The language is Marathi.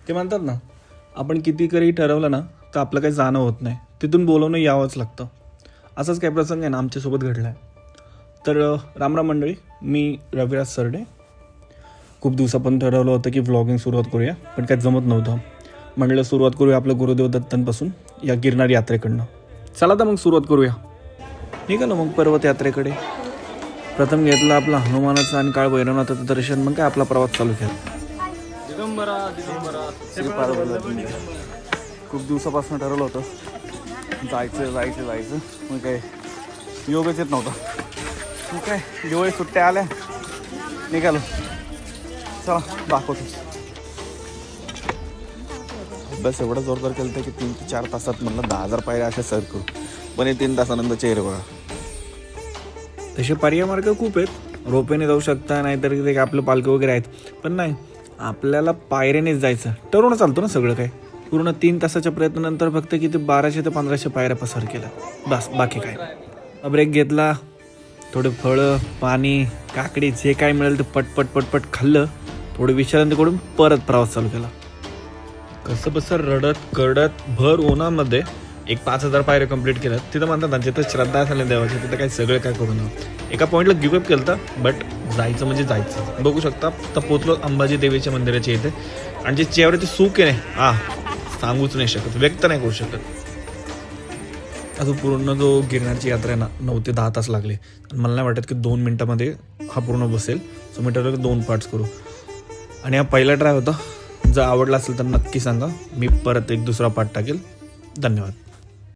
ते म्हणतात ना, आपण किती काही ठरवलं ना तर आपलं काही जाणं होत नाही, तिथून बोलवणं यावंच लागतं. असाच काही प्रसंग आहे ना आमच्यासोबत घडला आहे. तर रामराम मंडळी, मी रविराज सरडे. खूप दिवसापासून ठरवलं होतं की व्लॉगिंग सुरुवात करूया, पण काही जमत नव्हतं. म्हणलं सुरुवात करूया आपलं गुरुदेव दत्तांपासून, या गिरनार यात्रेकडनं. चला तर मग सुरुवात करूया. ठीक आहे ना, मग पर्वत यात्रेकडे प्रथम घेतलं आपलं हनुमानाचं आणि काळ भैरवनाथाचं दर्शन. मग काय आपला प्रवास चालू केला. खूप दिवसापासून ठरवलं होतं जायचं. मग काय योगच येत नव्हता. मग काय दिवाळी सुट्ट्या आल्या, निघालो. चला दाखवतो. बस एवढं जोरदार केलं होतं की 3 ते 4 तासात म्हणलं 10,000 पायऱ्या अशा सर करू. पण हे 3 तासानंतर चेहरे बघा. तसे पर्याय मार्ग खूप आहेत, रोपेने जाऊ शकता, नाहीतर ते आपलं पालखी वगैरे आहेत. पण नाही, आपल्याला पायऱ्यानेच जायचं. ठरवून चालतो ना सगळं काय. पूर्ण 3 तासाच्या प्रयत्नानंतर फक्त किती 1200 ते 1500 पायऱ्या पसार केला, बस. बाकी काय. ब्रेक घेतला, थोडे फळं, पाणी, काकडी, जे काय मिळेल ते पटपट खाल्लं. थोडं विश्रांती करून परत प्रवास चालू केला. कसं बसं रडत करडत भर उन्हामध्ये 5,000 पायऱ्या कंप्लीट केलं. तिथं म्हणतात ना, जिथं श्रद्धा झाली देवाची तिथं काय सगळं काय करून एका पॉईंटला गिवअप केलं होतं. बट जायचं म्हणजे जायचं. बघू शकता तर पोचलो अंबाजी देवीच्या मंदिराच्या इथे. आणि जे चेहऱ्याचे सुख आहे ना, सांगूच नाही शकत, व्यक्त नाही करू शकत. आता पूर्ण जो गिरनारची यात्रा आहे ना, 9 ते 10 तास लागले. आणि मला नाही वाटत की 2 मिनटामध्ये हा पूर्ण बसेल. सो मी ठरवलं की 2 पार्ट्स करू. आणि हा पहिला ट्राय होता. जर आवडला असेल तर नक्की सांगा, मी परत एक दुसरा पार्ट टाकेल. धन्यवाद.